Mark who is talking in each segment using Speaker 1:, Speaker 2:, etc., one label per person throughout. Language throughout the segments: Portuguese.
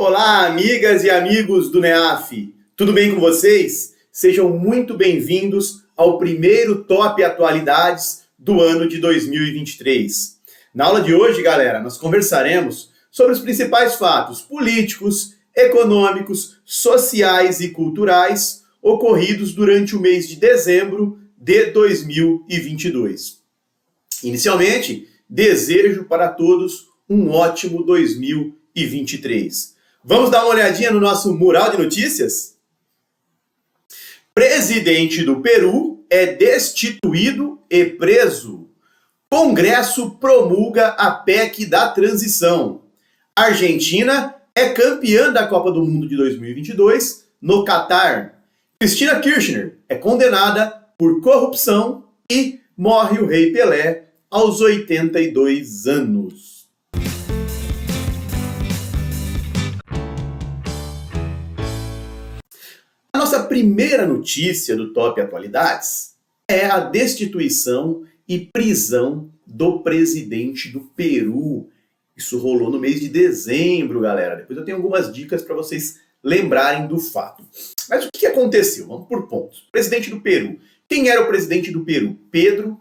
Speaker 1: Olá, amigas e amigos do NEAF, tudo bem com vocês? Sejam muito bem-vindos ao primeiro Top Atualidades do ano de 2023. Na aula de hoje, galera, nós conversaremos sobre os principais fatos políticos, econômicos, sociais e culturais ocorridos durante o mês de dezembro de 2022. Inicialmente, desejo para todos um ótimo 2023. Vamos dar uma olhadinha no nosso mural de notícias? Presidente do Peru é destituído e preso. Congresso promulga a PEC da transição. Argentina é campeã da Copa do Mundo de 2022 no Catar. Cristina Kirchner é condenada por corrupção e morre o Rei Pelé aos 82 anos. A nossa primeira notícia do Top Atualidades é a destituição e prisão do presidente do Peru. Isso rolou no mês de dezembro, galera. Depois eu tenho algumas dicas para vocês lembrarem do fato. Mas o que aconteceu? Vamos por pontos. Presidente do Peru. Quem era o presidente do Peru? Pedro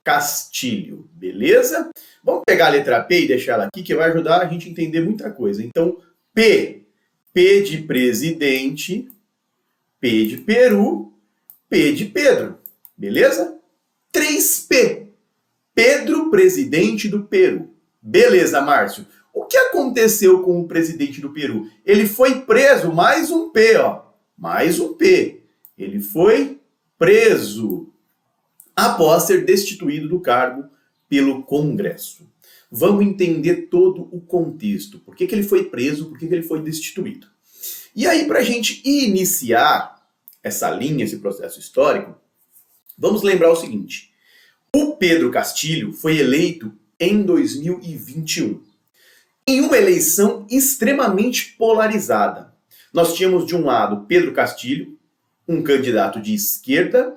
Speaker 1: Castillo, beleza? Vamos pegar a letra P e deixar ela aqui, que vai ajudar a gente a entender muita coisa. Então, P de presidente, P de Peru, P de Pedro, beleza? 3P, Pedro, presidente do Peru. Beleza, Márcio. O que aconteceu com o presidente do Peru? Ele foi preso, mais um P, ó. Mais um P. Ele foi preso após ser destituído do cargo pelo Congresso. Vamos entender todo o contexto. Por que ele foi preso, por que ele foi destituído. E aí, para a gente iniciar essa linha, esse processo histórico, vamos lembrar o seguinte. O Pedro Castillo foi eleito em 2021, em uma eleição extremamente polarizada. Nós tínhamos de um lado Pedro Castillo, um candidato de esquerda,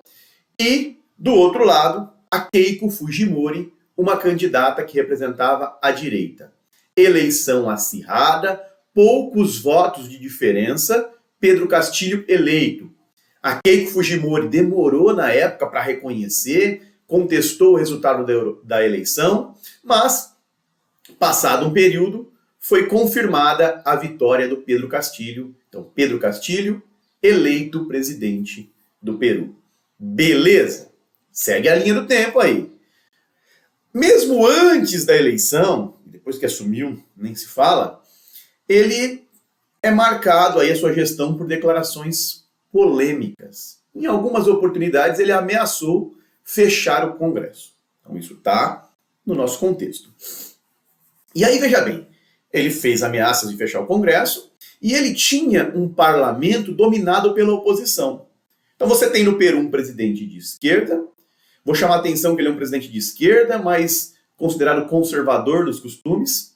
Speaker 1: e do outro lado a Keiko Fujimori, uma candidata que representava a direita. Eleição acirrada, poucos votos de diferença, Pedro Castillo eleito. A Keiko Fujimori demorou na época para reconhecer, contestou o resultado da eleição, mas, passado um período, foi confirmada a vitória do Pedro Castillo. Então, Pedro Castillo, eleito presidente do Peru. Beleza? Segue a linha do tempo aí. Mesmo antes da eleição, depois que assumiu, nem se fala, ele é marcado aí a sua gestão por declarações polêmicas. Em algumas oportunidades ele ameaçou fechar o Congresso. Então isso está no nosso contexto. E aí veja bem, ele fez ameaças de fechar o Congresso e ele tinha um parlamento dominado pela oposição. Então você tem no Peru um presidente de esquerda, vou chamar a atenção que ele é um presidente de esquerda, mas considerado conservador dos costumes,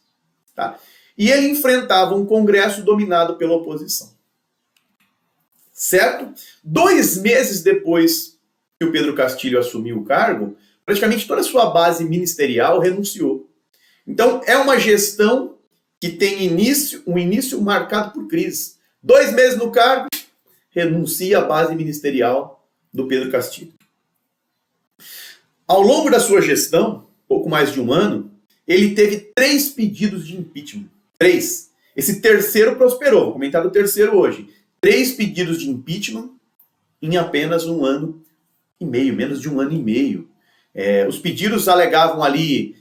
Speaker 1: tá? E ele enfrentava um Congresso dominado pela oposição. Certo? 2 meses depois que o Pedro Castillo assumiu o cargo, praticamente toda a sua base ministerial renunciou. Então, é uma gestão que tem um início marcado por crise. 2 meses no cargo, renuncia a base ministerial do Pedro Castillo. Ao longo da sua gestão, pouco mais de um ano, ele teve 3 pedidos de impeachment. 3. Esse terceiro prosperou, vou comentar do terceiro hoje. 3 pedidos de impeachment em apenas 1 ano e meio, menos de 1 ano e meio. Os pedidos alegavam ali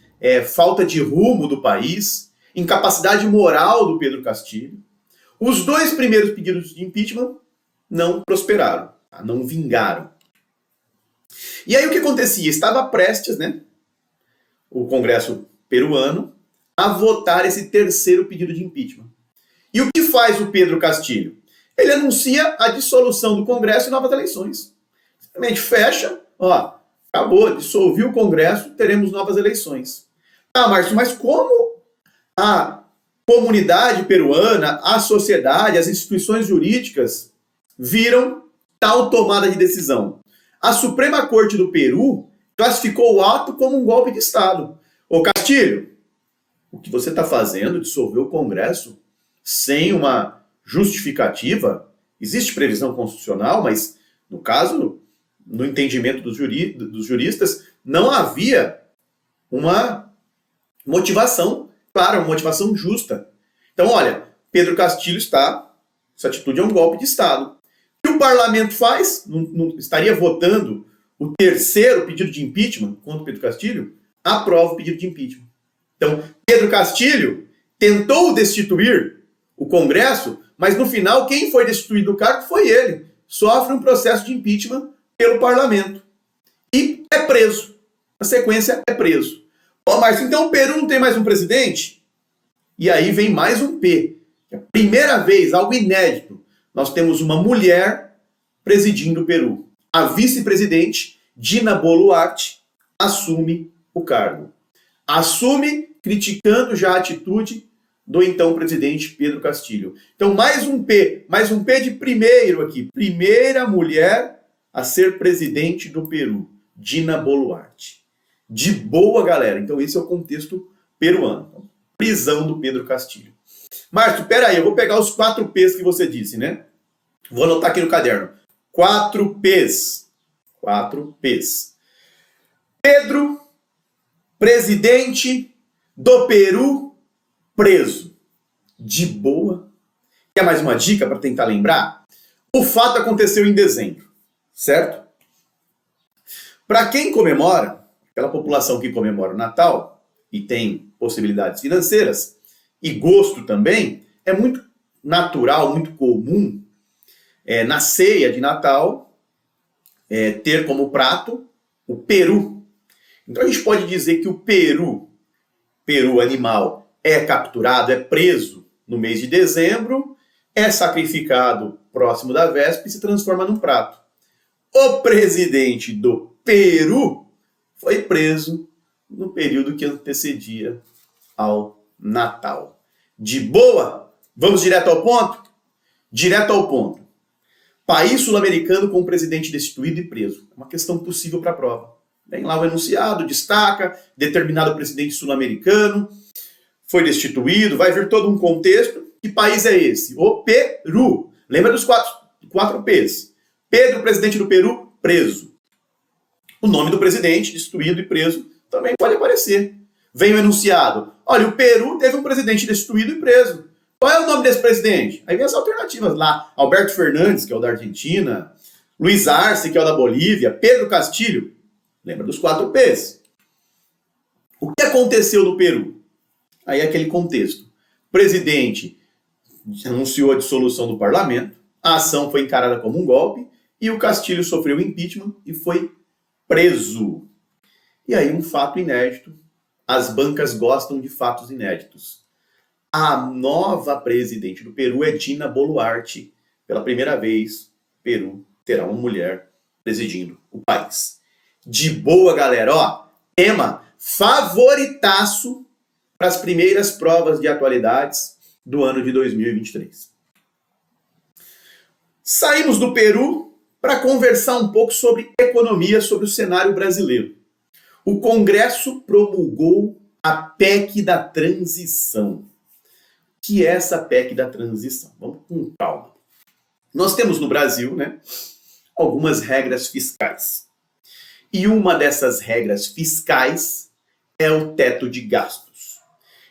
Speaker 1: falta de rumo do país, incapacidade moral do Pedro Castillo. Os 2 primeiros pedidos de impeachment não prosperaram, tá? Não vingaram. E aí o que acontecia? Estava prestes, o Congresso peruano a votar esse terceiro pedido de impeachment. E o que faz o Pedro Castillo? Ele anuncia a dissolução do Congresso e novas eleições. Simplesmente fecha, acabou, dissolviu o Congresso, teremos novas eleições. Tá, Márcio, mas como a comunidade peruana, a sociedade, as instituições jurídicas viram tal tomada de decisão? A Suprema Corte do Peru classificou o ato como um golpe de Estado. Ô Castillo, o que você está fazendo, dissolver o Congresso, sem uma justificativa, existe previsão constitucional, mas no caso, no entendimento dos juristas, não havia uma motivação clara, uma motivação justa. Então, olha, Pedro Castilho essa atitude é um golpe de Estado. O que o parlamento faz? Não estaria votando o terceiro pedido de impeachment contra Pedro Castilho? Aprova o pedido de impeachment. Então, Pedro Castilho tentou destituir o Congresso, mas no final quem foi destituído do cargo foi ele. Sofre um processo de impeachment pelo parlamento. E é preso. Na sequência, é preso. Ó, Márcio, então o Peru não tem mais um presidente? E aí vem mais um P. É a primeira vez, algo inédito, nós temos uma mulher presidindo o Peru. A vice-presidente, Dina Boluarte, assume o cargo. Assume criticando já a atitude do então presidente Pedro Castilho. Então mais um P de primeiro aqui. Primeira mulher a ser presidente do Peru, Dina Boluarte. De boa, galera. Então esse é o contexto peruano. Prisão do Pedro Castilho. Márcio, peraí, eu vou pegar os 4 P's que você disse, né? Vou anotar aqui no caderno. 4 P's. 4 P's. Pedro, presidente do Peru, preso. De boa. Quer mais uma dica para tentar lembrar? O fato aconteceu em dezembro, certo? Para quem comemora, aquela população que comemora o Natal e tem possibilidades financeiras e gosto também, é muito natural, muito comum na ceia de Natal ter como prato o peru. Então a gente pode dizer que o peru animal, é capturado, é preso no mês de dezembro, é sacrificado próximo da véspera e se transforma num prato. O presidente do Peru foi preso no período que antecedia ao Natal. De boa? Vamos direto ao ponto? Direto ao ponto. País sul-americano com o presidente destituído e preso. É uma questão possível para a prova. Vem lá o enunciado, destaca, determinado presidente sul-americano, foi destituído, vai vir todo um contexto. Que país é esse? O Peru. Lembra dos 4 P's. Pedro, presidente do Peru, preso. O nome do presidente, destituído e preso, também pode aparecer. Vem o enunciado. Olha, o Peru teve um presidente destituído e preso. Qual é o nome desse presidente? Aí vem as alternativas lá. Alberto Fernandes, que é o da Argentina. Luiz Arce, que é o da Bolívia. Pedro Castilho. Lembra dos 4 P's. O que aconteceu no Peru? Aí é aquele contexto. O presidente anunciou a dissolução do parlamento, a ação foi encarada como um golpe e o Castilho sofreu impeachment e foi preso. E aí um fato inédito. As bancas gostam de fatos inéditos. A nova presidente do Peru é Dina Boluarte. Pela primeira vez, o Peru terá uma mulher presidindo o país. De boa, galera. Ó, tema favoritaço para as primeiras provas de atualidades do ano de 2023. Saímos do Peru para conversar um pouco sobre economia, sobre o cenário brasileiro. O Congresso promulgou a PEC da transição. O que é essa PEC da transição? Vamos com calma. Nós temos no Brasil, né, algumas regras fiscais. E uma dessas regras fiscais é o teto de gastos.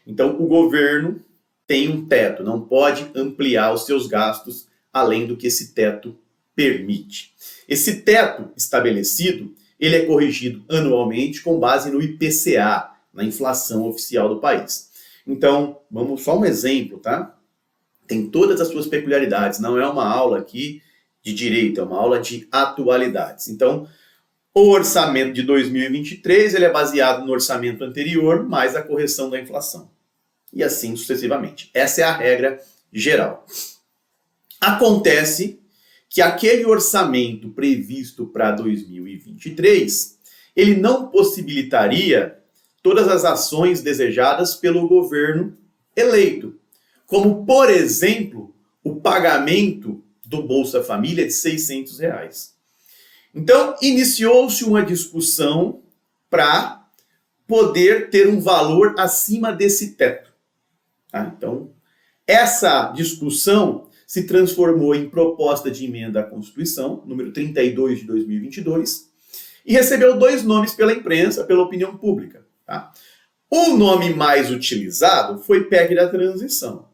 Speaker 1: Então, o governo tem um teto, não pode ampliar os seus gastos além do que esse teto permite. Esse teto estabelecido, ele é corrigido anualmente com base no IPCA, na inflação oficial do país. Então, vamos só um exemplo, tá? Tem todas as suas peculiaridades, não é uma aula aqui de direito, é uma aula de atualidades. Então, o orçamento de 2023 ele é baseado no orçamento anterior, mais a correção da inflação. E assim sucessivamente. Essa é a regra geral. Acontece que aquele orçamento previsto para 2023, ele não possibilitaria todas as ações desejadas pelo governo eleito. Como, por exemplo, o pagamento do Bolsa Família de R$600. Então, iniciou-se uma discussão para poder ter um valor acima desse teto. Tá? Então, Essa discussão se transformou em proposta de emenda à Constituição, número 32 de 2022, e recebeu 2 nomes pela imprensa, pela opinião pública. Tá? O nome mais utilizado foi PEC da Transição.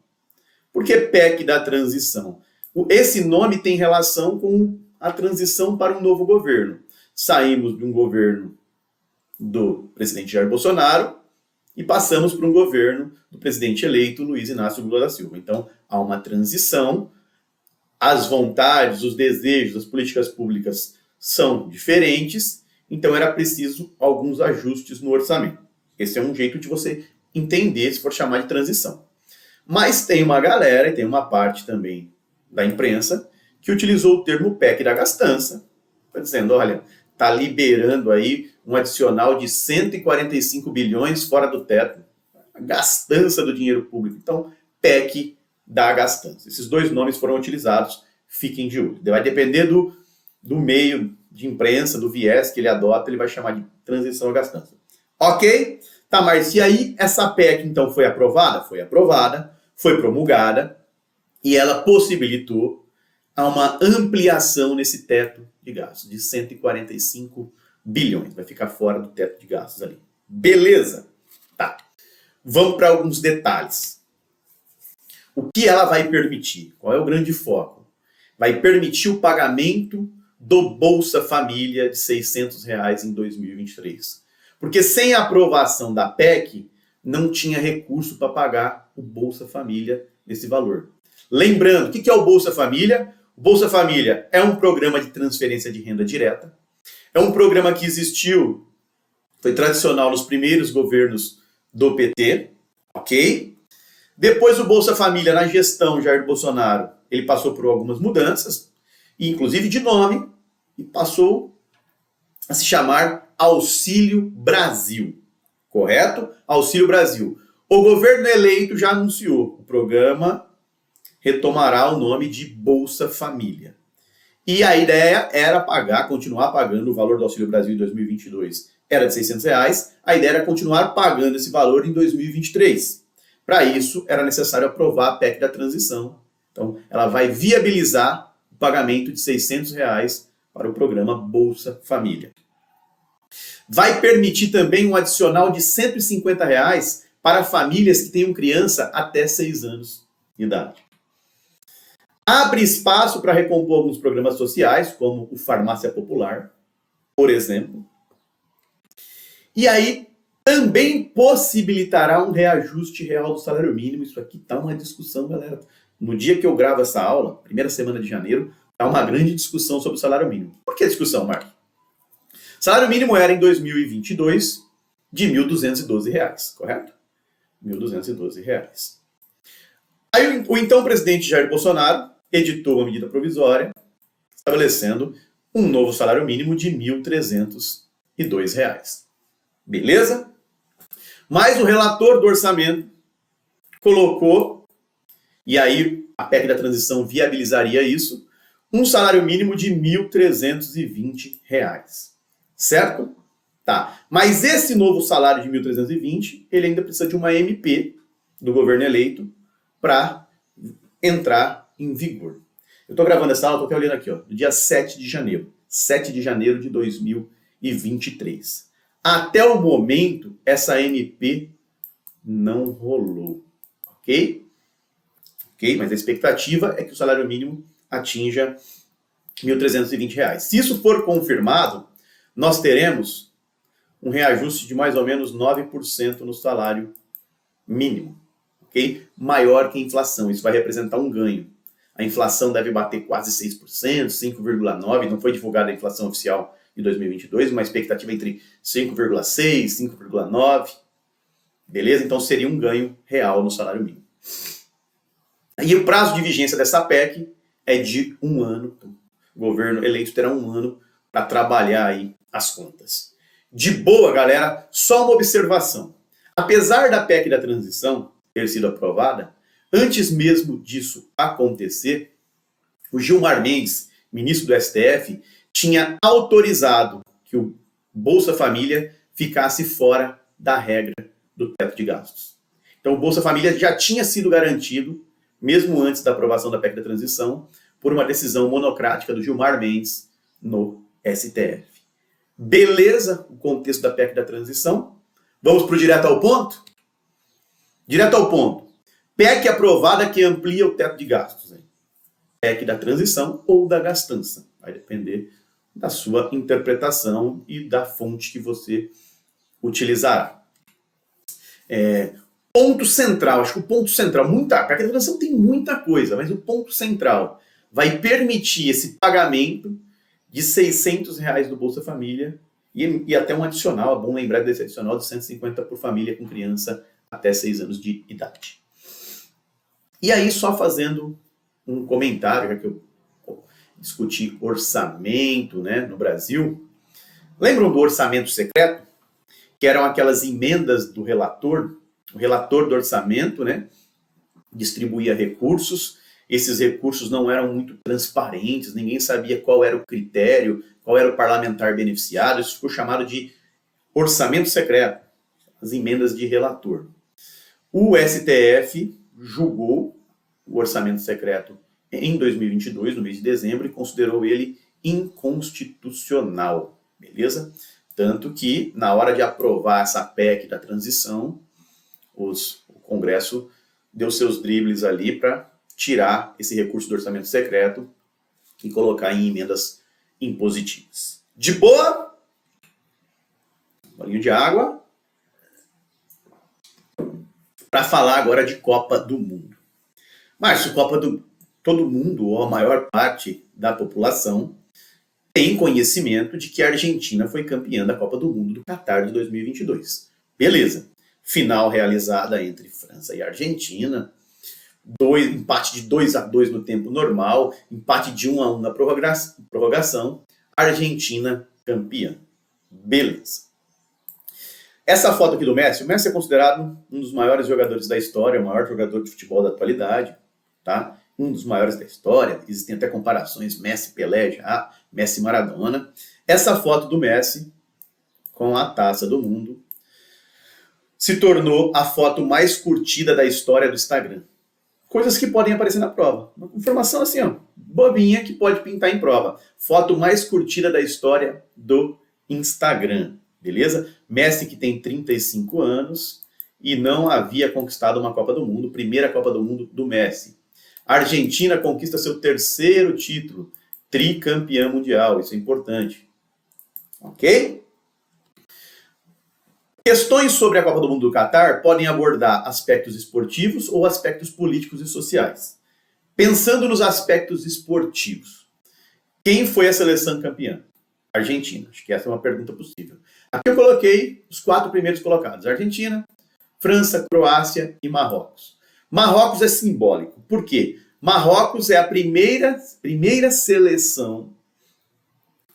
Speaker 1: Por que PEC da Transição? Esse nome tem relação com a transição para um novo governo. Saímos de um governo do presidente Jair Bolsonaro e passamos para um governo do presidente eleito Luiz Inácio Lula da Silva. Então, há uma transição, as vontades, os desejos, as políticas públicas são diferentes, então era preciso alguns ajustes no orçamento. Esse é um jeito de você entender, se for chamar de transição. Mas tem uma galera, e tem uma parte também da imprensa, que utilizou o termo PEC da gastança, dizendo, olha, está liberando aí um adicional de 145 bilhões fora do teto, a gastança do dinheiro público. Então, PEC da gastança. Esses 2 nomes foram utilizados, fiquem de olho. Vai depender do meio de imprensa, do viés que ele adota, ele vai chamar de transição à gastança. Ok? Tá, mas e aí essa PEC então foi aprovada? Foi aprovada, foi promulgada e ela possibilitou uma ampliação nesse teto de gastos de 145 bilhões. Vai ficar fora do teto de gastos ali. Beleza? Tá. Vamos para alguns detalhes. O que ela vai permitir? Qual é o grande foco? Vai permitir o pagamento do Bolsa Família de R$600 em 2023. Porque sem a aprovação da PEC, não tinha recurso para pagar o Bolsa Família nesse valor. Lembrando, o que é o Bolsa Família? O Bolsa Família é um programa de transferência de renda direta. É um programa que existiu, foi tradicional nos primeiros governos do PT, ok? Depois o Bolsa Família, na gestão Jair Bolsonaro, ele passou por algumas mudanças, inclusive de nome, e passou a se chamar Auxílio Brasil, correto? Auxílio Brasil. O governo eleito já anunciou, o programa retomará o nome de Bolsa Família. E a ideia era continuar pagando o valor do Auxílio Brasil em 2022. Era de R$600, a ideia era continuar pagando esse valor em 2023. Para isso, era necessário aprovar a PEC da transição. Então, ela vai viabilizar o pagamento de R$600 para o programa Bolsa Família. Vai permitir também um adicional de R$150 para famílias que tenham criança até 6 anos de idade. Abre espaço para recompor alguns programas sociais, como o Farmácia Popular, por exemplo. E aí também possibilitará um reajuste real do salário mínimo. Isso aqui está uma discussão, galera. No dia que eu gravo essa aula, primeira semana de janeiro, está uma grande discussão sobre o salário mínimo. Por que discussão, Marcos? Salário mínimo era, em 2022, de R$1.212, correto? R$1.212. Aí o então presidente Jair Bolsonaro editou uma medida provisória estabelecendo um novo salário mínimo de R$1.302. Beleza? Mas o relator do orçamento colocou, e aí a PEC da transição viabilizaria isso, um salário mínimo de R$1.320. Certo? Tá. Mas esse novo salário de 1.320, ele ainda precisa de uma MP do governo eleito para entrar em vigor. Eu estou gravando essa aula, estou olhando aqui, ó, do dia 7 de janeiro. 7 de janeiro de 2023. Até o momento, essa MP não rolou. Ok? Ok? Mas a expectativa é que o salário mínimo atinja R$1.320. Se isso for confirmado, nós teremos um reajuste de mais ou menos 9% no salário mínimo, ok? Maior que a inflação, isso vai representar um ganho. A inflação deve bater quase 6%, 5,9%, não foi divulgada a inflação oficial de 2022, uma expectativa entre 5,6%, 5,9%, beleza? Então seria um ganho real no salário mínimo. E o prazo de vigência dessa PEC é de 1 ano, então, o governo eleito terá 1 ano para trabalhar aí as contas. De boa, galera, só uma observação. Apesar da PEC da transição ter sido aprovada, antes mesmo disso acontecer, o Gilmar Mendes, ministro do STF, tinha autorizado que o Bolsa Família ficasse fora da regra do teto de gastos. Então o Bolsa Família já tinha sido garantido mesmo antes da aprovação da PEC da transição, por uma decisão monocrática do Gilmar Mendes no STF. Beleza o contexto da PEC da transição? Vamos para o direto ao ponto? Direto ao ponto. PEC aprovada que amplia o teto de gastos. PEC da transição ou da gastança. Vai depender da sua interpretação e da fonte que você utilizará. Ponto central, acho que o ponto central, a PEC da transição tem muita coisa, mas o ponto central vai permitir esse pagamento de R$600 do Bolsa Família e até um adicional, é bom lembrar desse adicional de 150 por família com criança até 6 anos de idade. E aí, só fazendo um comentário, já que eu discuti orçamento, né, no Brasil. Lembram do orçamento secreto? Que eram aquelas emendas do relator, o relator do orçamento, né, distribuía recursos. Esses recursos não eram muito transparentes, ninguém sabia qual era o critério, qual era o parlamentar beneficiado. Isso ficou chamado de orçamento secreto, as emendas de relator. O STF julgou o orçamento secreto em 2022, no mês de dezembro, e considerou ele inconstitucional, beleza? Tanto que, na hora de aprovar essa PEC da transição, o Congresso deu seus dribles ali para tirar esse recurso do orçamento secreto e colocar em emendas impositivas. De boa? Um bolinho de água. Para falar agora de Copa do Mundo. Márcio, todo mundo, ou a maior parte da população, tem conhecimento de que a Argentina foi campeã da Copa do Mundo do Catar de 2022. Beleza. Final realizada entre França e Argentina. Empate de 2-2 no tempo normal. Empate de 1-1 na prorrogação. Argentina campeã. Beleza. Essa foto aqui do Messi, o Messi é considerado um dos maiores jogadores da história, o maior jogador de futebol da atualidade, tá? Um dos maiores da história, existem até comparações Messi-Pelé já, Messi-Maradona. Essa foto do Messi com a taça do mundo se tornou a foto mais curtida da história do Instagram. Coisas que podem aparecer na prova. Uma informação assim, ó, bobinha que pode pintar em prova. Foto mais curtida da história do Instagram. Beleza? Messi, que tem 35 anos e não havia conquistado uma Copa do Mundo, primeira Copa do Mundo do Messi. A Argentina conquista seu terceiro título, tricampeã mundial, isso é importante. Ok? Questões sobre a Copa do Mundo do Catar podem abordar aspectos esportivos ou aspectos políticos e sociais. Pensando nos aspectos esportivos, quem foi a seleção campeã? Argentina. Acho que essa é uma pergunta possível. Aqui eu coloquei os 4 primeiros colocados. Argentina, França, Croácia e Marrocos. Marrocos é simbólico. Por quê? Marrocos é a primeira seleção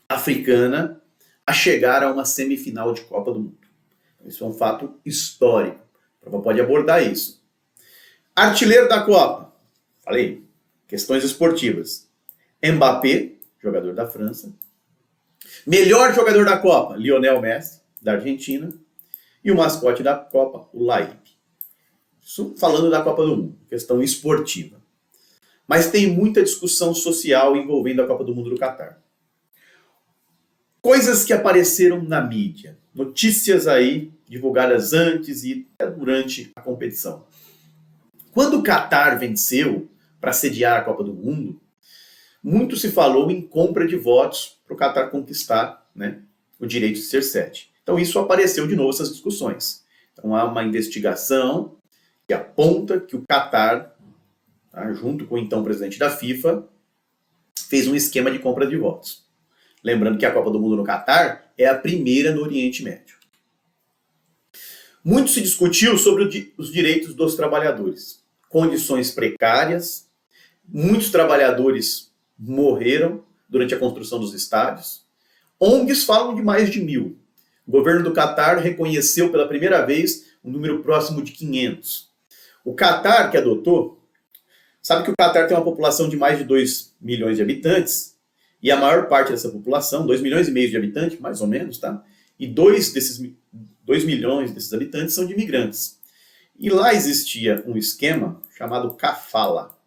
Speaker 1: africana a chegar a uma semifinal de Copa do Mundo. Isso é um fato histórico. A prova pode abordar isso. Artilheiro da Copa. Falei. Questões esportivas. Mbappé, jogador da França. Melhor jogador da Copa, Lionel Messi, da Argentina. E o mascote da Copa, o Laíp. Isso falando da Copa do Mundo, questão esportiva. Mas tem muita discussão social envolvendo a Copa do Mundo do Catar. Coisas que apareceram na mídia. Notícias aí divulgadas antes e durante a competição. Quando o Catar venceu para sediar a Copa do Mundo, muito se falou em compra de votos para o Catar conquistar, né, o direito de ser sede. Então isso apareceu de novo, essas discussões. Então há uma investigação que aponta que o Catar, tá, junto com o então presidente da FIFA, fez um esquema de compra de votos. Lembrando que a Copa do Mundo no Catar é a primeira no Oriente Médio. Muito se discutiu sobre os direitos dos trabalhadores. Condições precárias, muitos trabalhadores morreram durante a construção dos estádios. ONGs falam de mais de 1.000. O governo do Catar reconheceu pela primeira vez um número próximo de 500. O Catar, que adotou, sabe que o Catar tem uma população de mais de 2 milhões de habitantes, e a maior parte dessa população, 2,5 milhões de habitantes, mais ou menos, tá? E 2 milhões desses habitantes são de imigrantes. E lá existia um esquema chamado Kafala.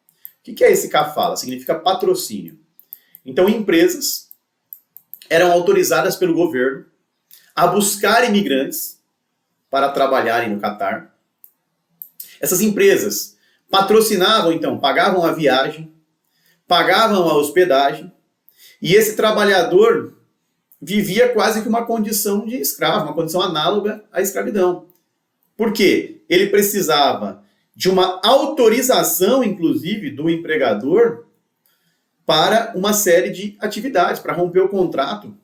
Speaker 1: que é esse kafala? Significa patrocínio. Então, empresas eram autorizadas pelo governo a buscar imigrantes para trabalharem no Catar. Essas empresas patrocinavam, então, pagavam a viagem, pagavam a hospedagem, e esse trabalhador vivia quase que uma condição de escravo, uma condição análoga à escravidão. Por quê? Ele precisava de uma autorização, inclusive, do empregador para uma série de atividades, para romper o contrato.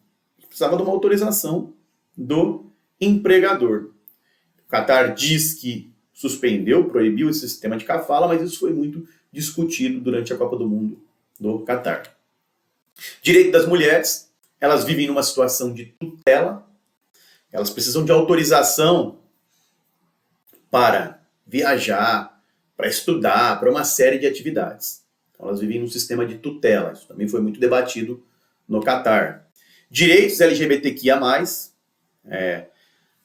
Speaker 1: Precisava de uma autorização do empregador. O Catar diz que suspendeu, proibiu esse sistema de kafala, mas isso foi muito discutido durante a Copa do Mundo do Catar. Direito das mulheres, elas vivem numa situação de tutela, elas precisam de autorização para viajar, para estudar, para uma série de atividades. Então, elas vivem num sistema de tutela, isso também foi muito debatido no Catar. Direitos LGBTQIA+,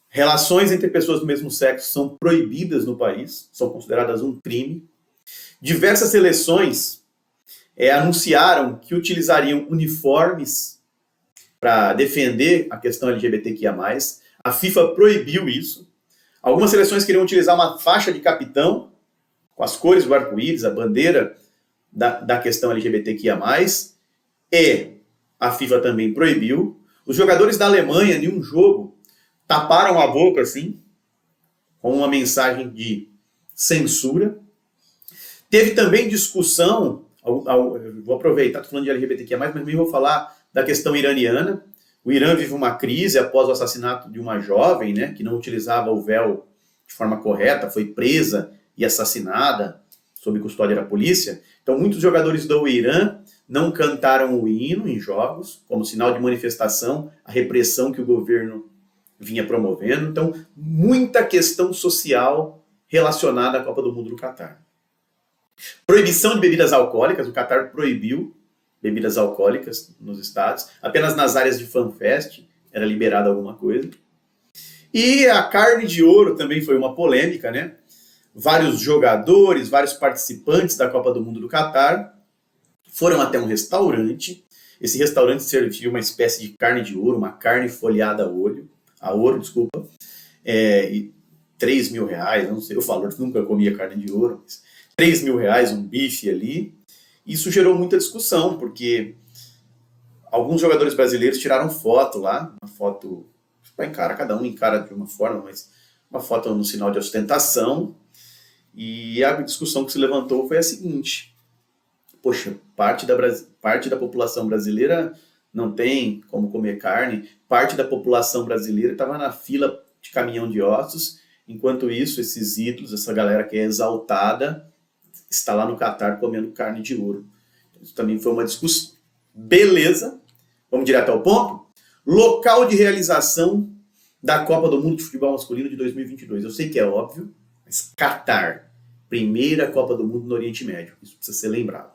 Speaker 1: relações entre pessoas do mesmo sexo são proibidas no país, são consideradas um crime. Diversas seleções anunciaram que utilizariam uniformes para defender a questão LGBTQIA+. A FIFA proibiu isso. Algumas seleções queriam utilizar uma faixa de capitão com as cores do arco-íris, a bandeira da questão LGBTQIA+, e a FIFA também proibiu. Os jogadores da Alemanha, em um jogo, taparam a boca, assim, com uma mensagem de censura. Teve também discussão, vou aproveitar, estou falando de LGBTQIA+, mas também vou falar da questão iraniana. O Irã vive uma crise após o assassinato de uma jovem, né, que não utilizava o véu de forma correta, foi presa e assassinada sob custódia da polícia. Então, muitos jogadores do Irã não cantaram o hino em jogos, como sinal de manifestação à repressão que o governo vinha promovendo. Então, muita questão social relacionada à Copa do Mundo do Catar. Proibição de bebidas alcoólicas. O Catar proibiu bebidas alcoólicas nos estádios. Apenas nas áreas de fanfest era liberada alguma coisa. E a carne de ouro também foi uma polêmica, né? Vários jogadores, vários participantes da Copa do Mundo do Catar foram até um restaurante. Esse restaurante servia uma espécie de carne de ouro, uma carne folhada a ouro, desculpa. E R$3.000, não sei o valor, nunca comia carne de ouro, mas R$3.000, um bife ali. Isso gerou muita discussão, porque alguns jogadores brasileiros tiraram foto lá, uma foto para encarar, cada um encara de uma forma, mas uma foto no sinal de ostentação. E a discussão que se levantou foi a seguinte: poxa, parte da população brasileira não tem como comer carne, parte da população brasileira estava na fila de caminhão de ossos, enquanto isso, esses ídolos, essa galera que é exaltada, está lá no Catar comendo carne de ouro. Isso também foi uma discussão. Beleza, vamos direto ao ponto. Local de realização da Copa do Mundo de Futebol Masculino de 2022. Eu sei que é óbvio, mas Catar, primeira Copa do Mundo no Oriente Médio. Isso precisa ser lembrado.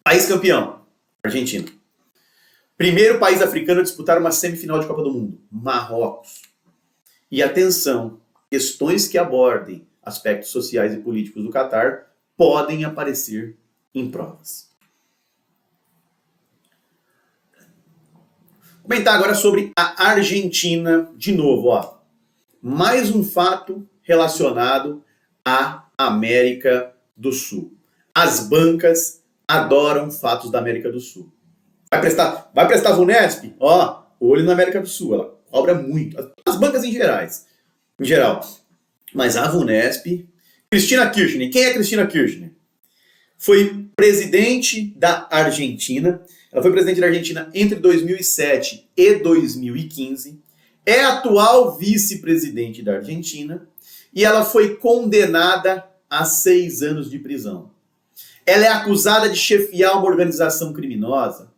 Speaker 1: País campeão, Argentina. Primeiro país africano a disputar uma semifinal de Copa do Mundo, Marrocos. E atenção, questões que abordem aspectos sociais e políticos do Catar podem aparecer em provas. Vou comentar agora sobre a Argentina de novo. Ó. Mais um fato relacionado à América do Sul. As bancas adoram fatos da América do Sul. Vai prestar VUNESP? Ó, olho na América do Sul, ela cobra muito. As bancas em geral. Mas a VUNESP... Cristina Kirchner. Quem é Cristina Kirchner? Foi presidente da Argentina. Ela foi presidente da Argentina entre 2007 e 2015. É atual vice-presidente da Argentina. E ela foi condenada a 6 anos de prisão. Ela é acusada de chefiar uma organização criminosa.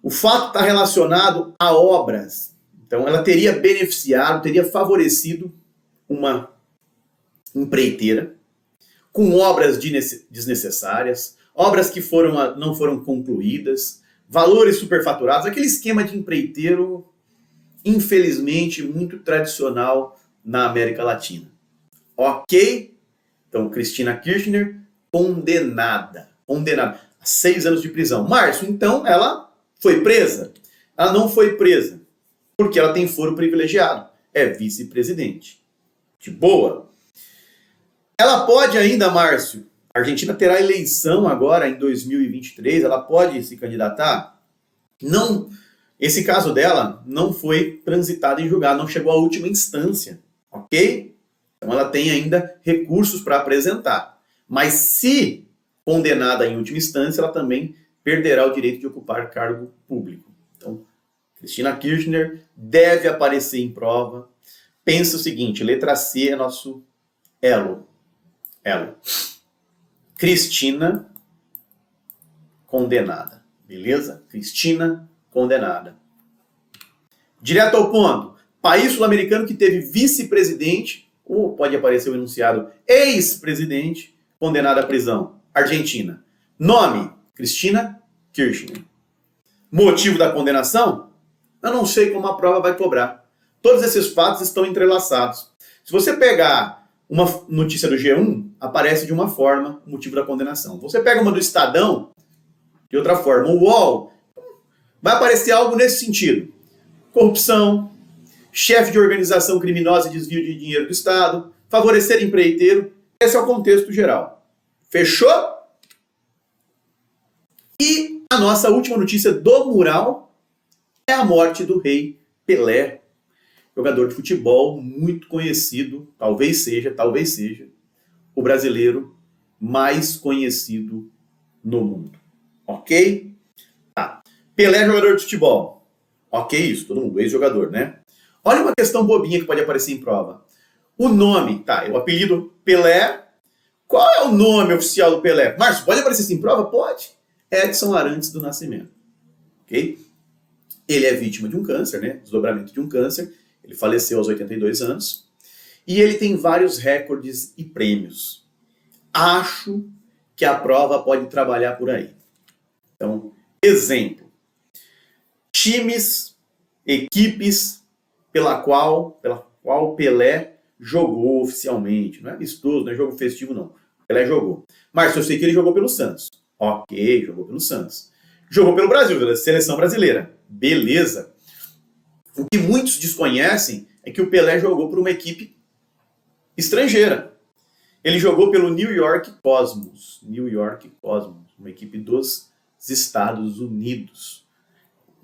Speaker 1: O fato está relacionado a obras. Então, ela teria beneficiado, teria favorecido uma empreiteira com obras desnecessárias, obras que não foram concluídas, valores superfaturados, aquele esquema de empreiteiro, infelizmente, muito tradicional na América Latina. Ok? Então, Cristina Kirchner condenada. Condenada a 6 anos de prisão. Márcio, então ela foi presa? Ela não foi presa, porque ela tem foro privilegiado. É vice-presidente. De boa. Ela pode ainda, Márcio, a Argentina terá eleição agora em 2023, ela pode se candidatar? Não, esse caso dela não foi transitado em julgado, não chegou à última instância, ok? Então ela tem ainda recursos para apresentar. Mas se condenada em última instância, ela também perderá o direito de ocupar cargo público. Então, Cristina Kirchner deve aparecer em prova. Pensa o seguinte, letra C é nosso elo. Cristina condenada. Beleza? Cristina condenada. Direto ao ponto. País sul-americano que teve vice-presidente, ou pode aparecer o enunciado ex-presidente, condenado à prisão. Argentina. Nome: Cristina Kirchner. Motivo da condenação? Eu não sei como a prova vai cobrar. Todos esses fatos estão entrelaçados. Se você pegar uma notícia do G1, aparece de uma forma o motivo da condenação. Você pega uma do Estadão, de outra forma. O UOL, vai aparecer algo nesse sentido. Corrupção, chefe de organização criminosa e desvio de dinheiro do Estado, favorecer empreiteiro. Esse é o contexto geral. Fechou? E a nossa última notícia do mural é a morte do rei Pelé, jogador de futebol muito conhecido, talvez seja, o brasileiro mais conhecido no mundo. Ok? Tá. Pelé, jogador de futebol. Ok, isso, todo mundo, ex-jogador, né? Olha uma questão bobinha que pode aparecer em prova. O nome, tá, o apelido Pelé. Qual é o nome oficial do Pelé? Márcio, pode aparecer assim em prova? Pode. Edson Arantes do Nascimento. Ok? Ele é vítima de um câncer, né? Desdobramento de um câncer. Ele faleceu aos 82 anos. E ele tem vários recordes e prêmios. Acho que a prova pode trabalhar por aí. Então, exemplo. Times, equipes pela qual Pelé jogou oficialmente. Não é amistoso, não é jogo festivo, não. Pelé jogou. Mas eu sei que ele jogou pelo Santos. Ok, jogou pelo Santos. Jogou pelo Brasil, pela seleção brasileira. Beleza. O que muitos desconhecem é que o Pelé jogou por uma equipe estrangeira. Ele jogou pelo New York Cosmos. Uma equipe dos Estados Unidos.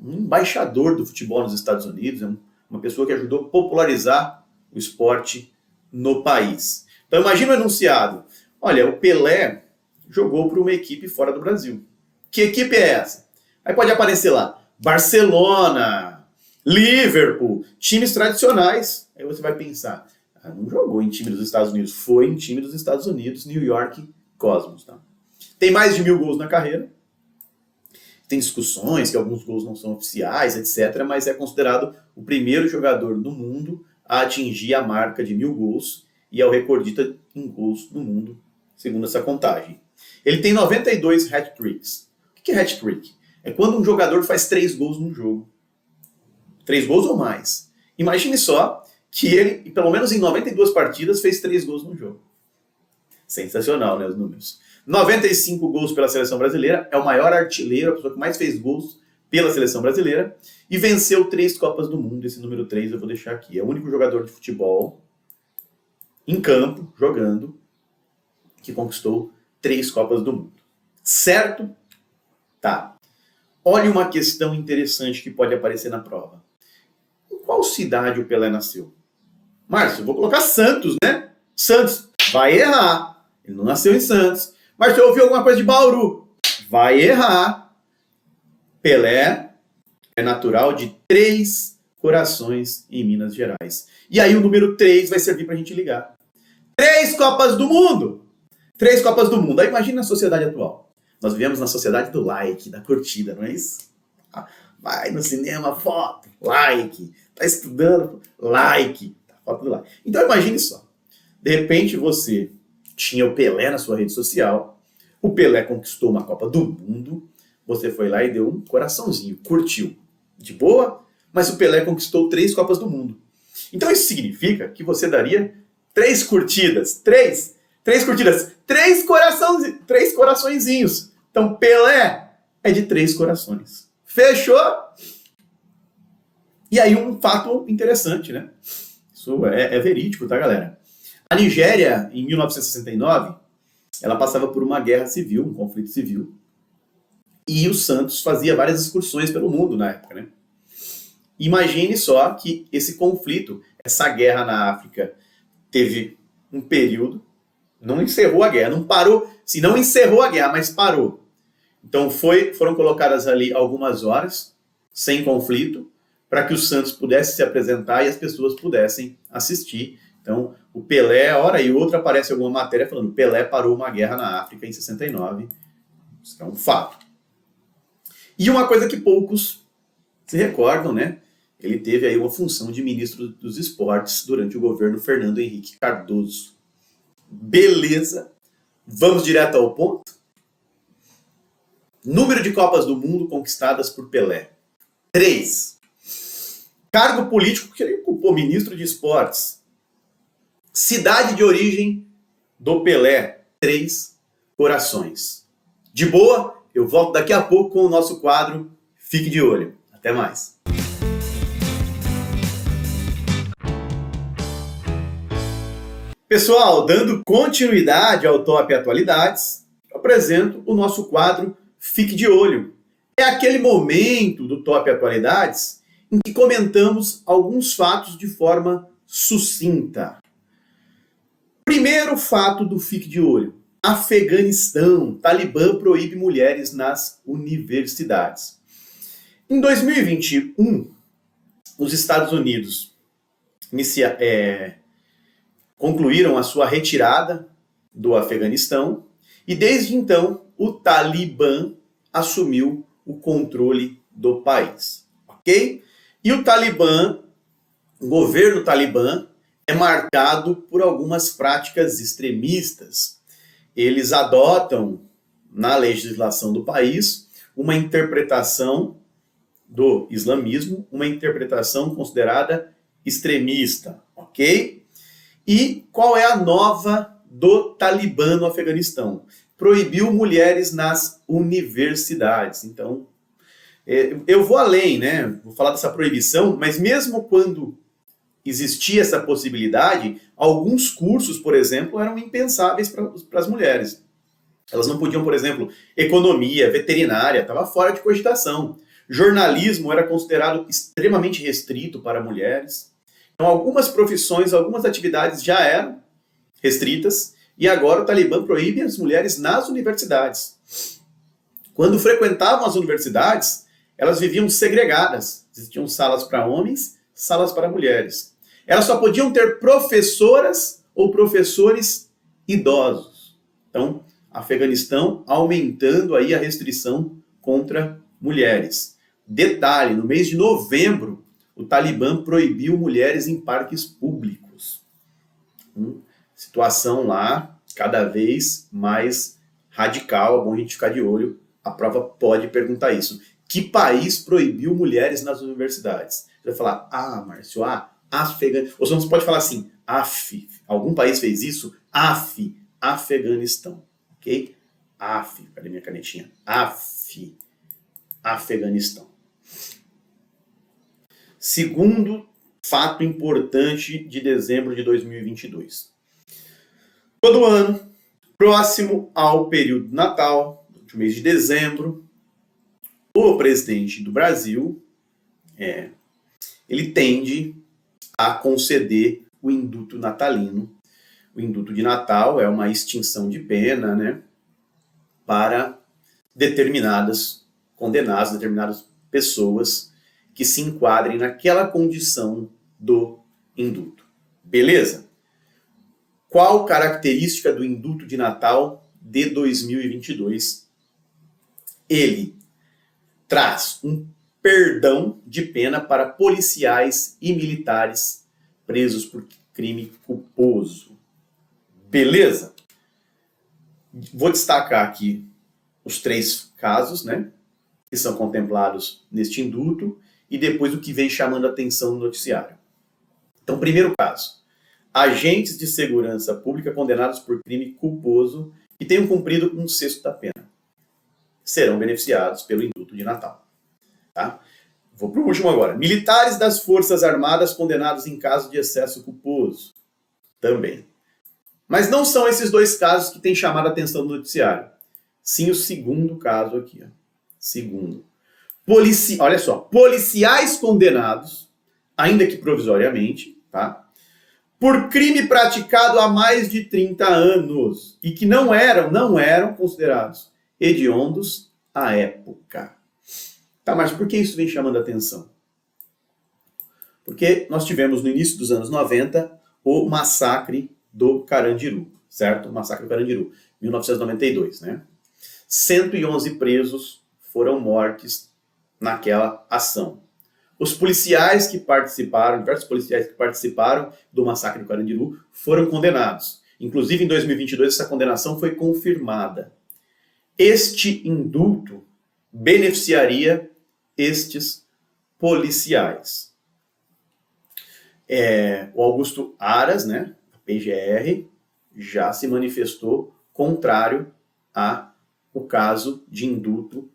Speaker 1: Um embaixador do futebol nos Estados Unidos, uma pessoa que ajudou a popularizar o esporte no país. Então imagina o enunciado. Olha, o Pelé jogou por uma equipe fora do Brasil. Que equipe é essa? Aí pode aparecer lá, Barcelona, Liverpool, times tradicionais. Aí você vai pensar, não jogou em time dos Estados Unidos, foi em time dos Estados Unidos, New York Cosmos. Tá? Tem mais de 1000 gols na carreira. Tem discussões que alguns gols não são oficiais, etc. Mas é considerado o primeiro jogador do mundo a atingir a marca de 1000 gols e é o recordista em gols no mundo, segundo essa contagem. Ele tem 92 hat-tricks. O que é hat-trick? É quando um jogador faz 3 gols num jogo. 3 gols ou mais. Imagine só que ele, pelo menos em 92 partidas, fez 3 gols num jogo. Sensacional, né, os números. 95 gols pela seleção brasileira, é o maior artilheiro, a pessoa que mais fez gols pela seleção brasileira, e venceu 3 Copas do Mundo. Esse número 3 eu vou deixar aqui. É o único jogador de futebol em campo, jogando, que conquistou 3 Copas do Mundo. Certo? Tá. Olha uma questão interessante que pode aparecer na prova. Em qual cidade o Pelé nasceu? Márcio, eu vou colocar Santos, né? Santos. Vai errar. Ele não nasceu em Santos. Márcio, eu ouvi alguma coisa de Bauru. Vai errar. Pelé é natural de Três Corações, em Minas Gerais. E aí o número 3 vai servir pra gente ligar. 3 Copas do Mundo! 3 Copas do Mundo. Aí imagina a sociedade atual. Nós vivemos na sociedade do like, da curtida, não é isso? Vai no cinema, foto, like. Tá estudando, like. Foto do like. Então imagine só. De repente você tinha o Pelé na sua rede social. O Pelé conquistou uma Copa do Mundo. Você foi lá e deu um coraçãozinho, curtiu. De boa? Mas o Pelé conquistou 3 Copas do Mundo. Então isso significa que você daria 3 curtidas. 3 3 curtidas. 3 coraçõezinhos. Então, Pelé é de 3 corações. Fechou? E aí um fato interessante, né? Isso é verídico, tá, galera? A Nigéria, em 1969, ela passava por uma guerra civil, um conflito civil. E o Santos fazia várias excursões pelo mundo na época, né? Imagine só que esse conflito, essa guerra na África, teve um período, não encerrou a guerra, não parou, se não encerrou a guerra, mas parou. Então foram colocadas ali algumas horas, sem conflito, para que o Santos pudesse se apresentar e as pessoas pudessem assistir. Então, o Pelé, hora e outra, aparece alguma matéria falando Pelé parou uma guerra na África em 69. Isso é um fato. E uma coisa que poucos se recordam, né? Ele teve aí uma função de ministro dos esportes durante o governo Fernando Henrique Cardoso. Beleza? Vamos direto ao ponto? Número de Copas do Mundo conquistadas por Pelé. 3. Cargo político que ele ocupou, ministro de esportes. Cidade de origem do Pelé. 3 corações. De boa? Eu volto daqui a pouco com o nosso quadro. Fique de olho. Até mais. Pessoal, dando continuidade ao Top Atualidades, eu apresento o nosso quadro Fique de Olho. É aquele momento do Top Atualidades em que comentamos alguns fatos de forma sucinta. Primeiro fato do Fique de Olho. Afeganistão. Talibã proíbe mulheres nas universidades. Em 2021, os Estados Unidos concluíram a sua retirada do Afeganistão e desde então o Talibã assumiu o controle do país, ok? E o Talibã, o governo Talibã, é marcado por algumas práticas extremistas. Eles adotam na legislação do país uma interpretação do islamismo, uma interpretação considerada extremista, ok? E qual é a nova do Talibã no Afeganistão? Proibiu mulheres nas universidades. Então, eu vou além, né? Vou falar dessa proibição, mas mesmo quando existia essa possibilidade, alguns cursos, por exemplo, eram impensáveis para as mulheres. Elas não podiam, por exemplo, economia, veterinária, estava fora de cogitação. Jornalismo era considerado extremamente restrito para mulheres. Então, algumas profissões, algumas atividades já eram restritas e agora o Talibã proíbe as mulheres nas universidades. Quando frequentavam as universidades, elas viviam segregadas. Existiam salas para homens, salas para mulheres. Elas só podiam ter professoras ou professores idosos. Então, Afeganistão aumentando aí a restrição contra mulheres. Detalhe, no mês de novembro, o Talibã proibiu mulheres em parques públicos. Situação lá cada vez mais radical, é bom a gente ficar de olho. A prova pode perguntar isso. Que país proibiu mulheres nas universidades? Você vai falar, Márcio, Afeganistão. Ou você pode falar assim, algum país fez isso? Afeganistão. Ok? Cadê minha canetinha? Afeganistão. Segundo fato importante de dezembro de 2022. Todo ano, próximo ao período do Natal, no mês de dezembro, o presidente do Brasil, ele tende a conceder o induto natalino. O induto de Natal é uma extinção de pena, né, para determinadas condenados, determinadas pessoas que se enquadrem naquela condição do induto. Beleza? Qual característica do induto de Natal de 2022? Ele traz um perdão de pena para policiais e militares presos por crime culposo. Beleza? Vou destacar aqui os 3 casos, né, que são contemplados neste induto e depois o que vem chamando a atenção no noticiário. Então, primeiro caso, agentes de segurança pública condenados por crime culposo e tenham cumprido um sexto da pena serão beneficiados pelo indulto de Natal. Tá? Vou para o último agora. Militares das Forças Armadas condenados em caso de excesso culposo. Também. Mas não são esses dois casos que têm chamado a atenção do noticiário. Sim, o segundo caso aqui. Ó. Segundo. Olha só. Policiais condenados, ainda que provisoriamente, tá? Por crime praticado há mais de 30 anos e que não eram considerados hediondos à época. Tá, mas por que isso vem chamando a atenção? Porque nós tivemos no início dos anos 90 o massacre do Carandiru, certo? O massacre do Carandiru, 1992, né? 111 presos foram mortos naquela ação. Os policiais que participaram, diversos policiais que participaram do massacre do Carandiru foram condenados. Inclusive, em 2022, essa condenação foi confirmada. Este indulto beneficiaria estes policiais. O Augusto Aras, né, a PGR, já se manifestou contrário ao caso de indulto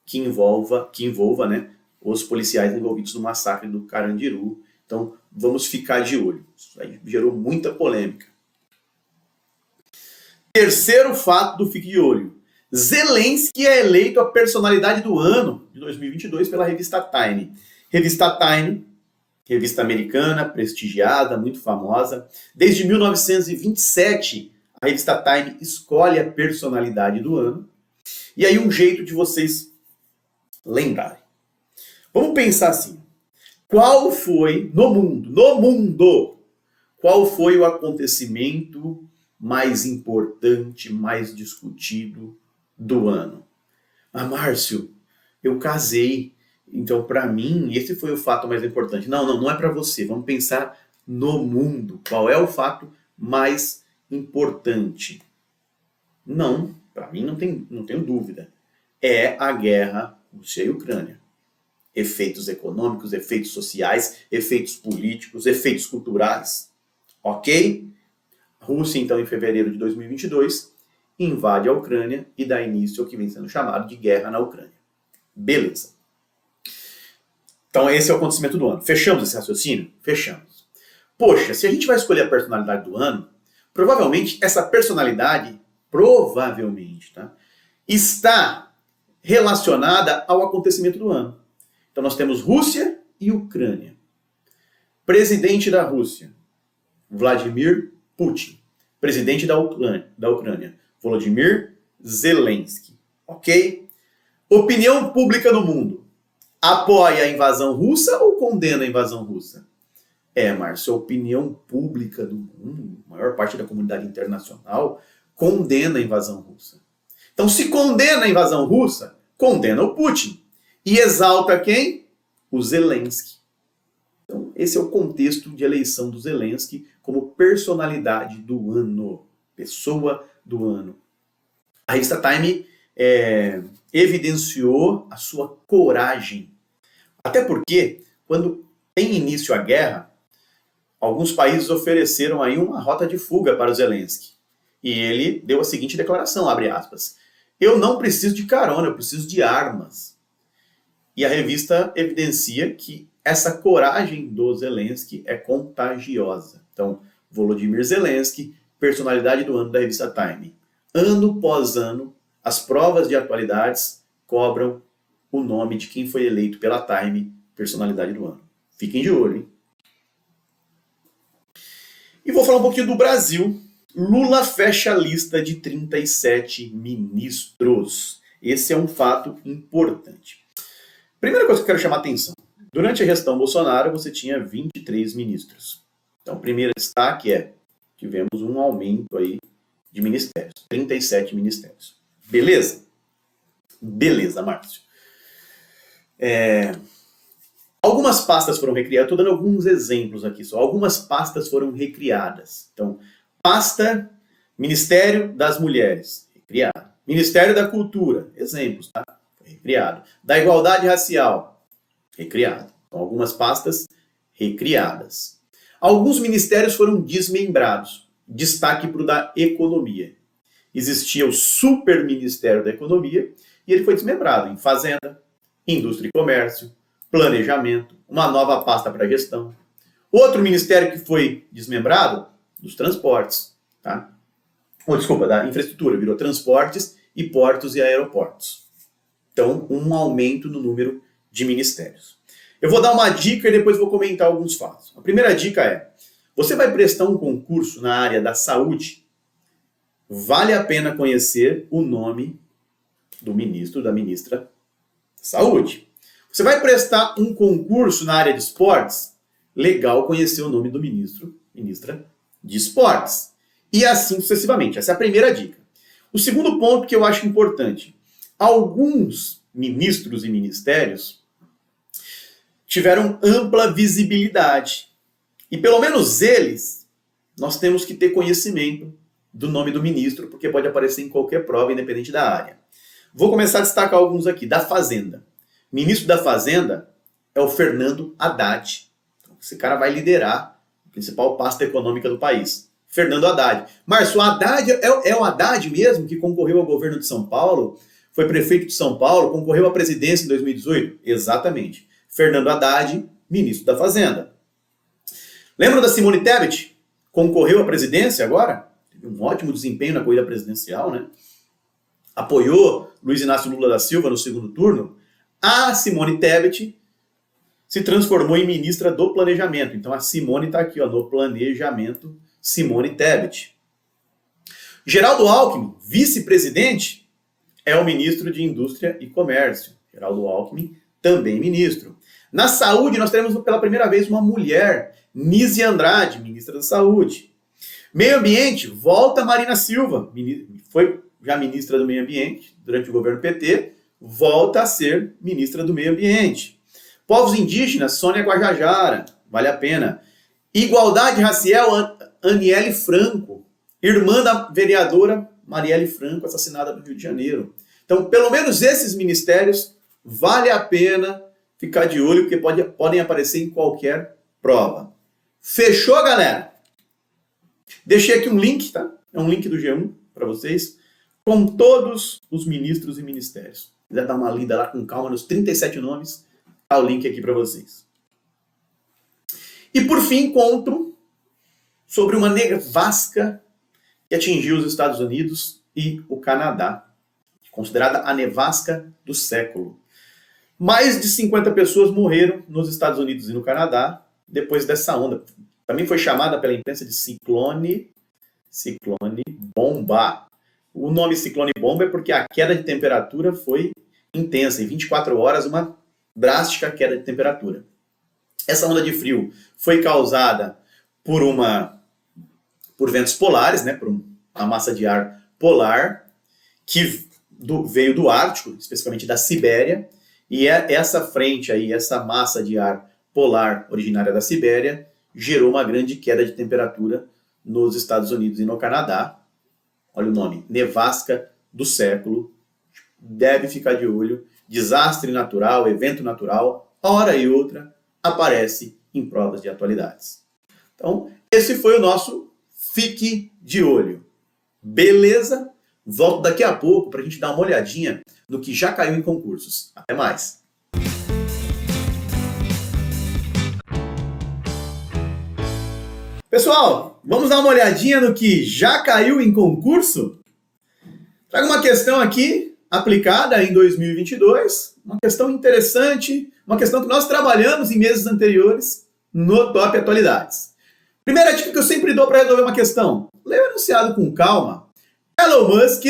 Speaker 1: que envolva, né, os policiais envolvidos no massacre do Carandiru. Então, vamos ficar de olho. Isso aí gerou muita polêmica. Terceiro fato do Fique de Olho. Zelensky é eleito a personalidade do ano de 2022 pela revista Time. Revista Time, revista americana, prestigiada, muito famosa. Desde 1927, a revista Time escolhe a personalidade do ano. E aí um jeito de vocês lembrarem. Vamos pensar assim. Qual foi, no mundo, qual foi o acontecimento mais importante, mais discutido do ano? Ah, Márcio, eu casei. Então, para mim, esse foi o fato mais importante. Não é para você. Vamos pensar no mundo. Qual é o fato mais importante? Não, para mim não tenho dúvida. É a guerra Rússia e Ucrânia. Efeitos econômicos, efeitos sociais, efeitos políticos, efeitos culturais. Ok? A Rússia, então, em fevereiro de 2022, invade a Ucrânia e dá início ao que vem sendo chamado de guerra na Ucrânia. Beleza. Então, esse é o acontecimento do ano. Fechamos esse raciocínio? Fechamos. Poxa, se a gente vai escolher a personalidade do ano, provavelmente essa personalidade, tá, está relacionada ao acontecimento do ano. Então, nós temos Rússia e Ucrânia. Presidente da Rússia, Vladimir Putin. Presidente da Ucrânia, Volodymyr Zelensky. Ok? Opinião pública no mundo. Apoia a invasão russa ou condena a invasão russa? Márcio, a opinião pública do mundo, a maior parte da comunidade internacional, condena a invasão russa. Então, se condena a invasão russa, condena o Putin. E exalta quem? O Zelensky. Então, esse é o contexto de eleição do Zelensky como personalidade do ano, pessoa do ano. A revista Time evidenciou a sua coragem. Até porque, quando tem início a guerra, alguns países ofereceram aí uma rota de fuga para o Zelensky. E ele deu a seguinte declaração, abre aspas, eu não preciso de carona, eu preciso de armas. E a revista evidencia que essa coragem do Zelensky é contagiosa. Então, Volodymyr Zelensky, personalidade do ano da revista Time. Ano após ano, as provas de atualidades cobram o nome de quem foi eleito pela Time personalidade do ano. Fiquem de olho, hein? E vou falar um pouquinho do Brasil. Lula fecha a lista de 37 ministros. Esse é um fato importante. Primeira coisa que eu quero chamar a atenção. Durante a gestão Bolsonaro, você tinha 23 ministros. Então, o primeiro destaque tivemos um aumento aí de ministérios. 37 ministérios. Beleza? Beleza, Márcio. Algumas pastas foram recriadas. Estou dando alguns exemplos aqui só. Algumas pastas foram recriadas. Então, pasta Ministério das Mulheres. Recriado. Ministério da Cultura. Exemplos, tá? Recriado. Da Igualdade Racial, recriado. Então, algumas pastas recriadas. Alguns ministérios foram desmembrados. Destaque para o da Economia. Existia o Super Ministério da Economia e ele foi desmembrado em Fazenda, Indústria e Comércio, Planejamento, uma nova pasta para gestão. Outro ministério que foi desmembrado, dos transportes, tá? Da infraestrutura, virou transportes e portos e aeroportos. Então, um aumento no número de ministérios. Eu vou dar uma dica e depois vou comentar alguns fatos. A primeira dica é, você vai prestar um concurso na área da saúde, vale a pena conhecer o nome do ministro, da ministra da Saúde. Você vai prestar um concurso na área de esportes, legal conhecer o nome do ministro, ministra de esportes. E assim sucessivamente. Essa é a primeira dica. O segundo ponto que eu acho importante. Alguns ministros e ministérios tiveram ampla visibilidade. E pelo menos eles, nós temos que ter conhecimento do nome do ministro, porque pode aparecer em qualquer prova, independente da área. Vou começar a destacar alguns aqui. Da Fazenda. Ministro da Fazenda é o Fernando Haddad. Esse cara vai liderar a principal pasta econômica do país. Fernando Haddad. Márcio, o Haddad é o Haddad mesmo que concorreu ao governo de São Paulo? Foi prefeito de São Paulo, concorreu à presidência em 2018? Exatamente. Fernando Haddad, ministro da Fazenda. Lembra da Simone Tebet? Concorreu à presidência agora? Teve um ótimo desempenho na corrida presidencial, né? Apoiou Luiz Inácio Lula da Silva no segundo turno. A Simone Tebet se transformou em ministra do Planejamento. Então a Simone está aqui, ó, no Planejamento, Simone Tebet. Geraldo Alckmin, vice-presidente, é o ministro de Indústria e Comércio. Geraldo Alckmin, também ministro. Na saúde, nós teremos pela primeira vez uma mulher, Nise Andrade, ministra da Saúde. Meio Ambiente, volta Marina Silva, foi já ministra do Meio Ambiente durante o governo PT, volta a ser ministra do Meio Ambiente. Povos indígenas, Sônia Guajajara, vale a pena. Igualdade racial, Aniele Franco, irmã da vereadora Marielle Franco, assassinada no Rio de Janeiro. Então, pelo menos esses ministérios, vale a pena ficar de olho, porque podem aparecer em qualquer prova. Fechou, galera? Deixei aqui um link, tá? É um link do G1 para vocês, com todos os ministros e ministérios. Se quiser dar uma lida lá com calma nos 37 nomes, tá o link aqui para vocês. E por fim, conto sobre uma nevasca que atingiu os Estados Unidos e o Canadá, considerada a nevasca do século. Mais de 50 pessoas morreram nos Estados Unidos e no Canadá depois dessa onda. Também foi chamada pela imprensa de ciclone bomba. O nome ciclone bomba é porque a queda de temperatura foi intensa. Em 24 horas, uma drástica queda de temperatura. Essa onda de frio foi causada por ventos polares, né, por uma massa de ar polar que veio do Ártico, especificamente da Sibéria, e essa frente aí, essa massa de ar polar originária da Sibéria, gerou uma grande queda de temperatura nos Estados Unidos e no Canadá. Olha o nome, nevasca do século. Deve ficar de olho. Desastre natural, evento natural, hora e outra, aparece em provas de atualidades. Então, esse foi o nosso Fique de Olho. Beleza? Volto daqui a pouco para a gente dar uma olhadinha no que já caiu em concursos. Até mais! Pessoal, vamos dar uma olhadinha no que já caiu em concurso? Trago uma questão aqui, aplicada em 2022, uma questão interessante, uma questão que nós trabalhamos em meses anteriores no Top Atualidades. Primeira dica que eu sempre dou para resolver uma questão: leia o enunciado com calma. Elon Musk,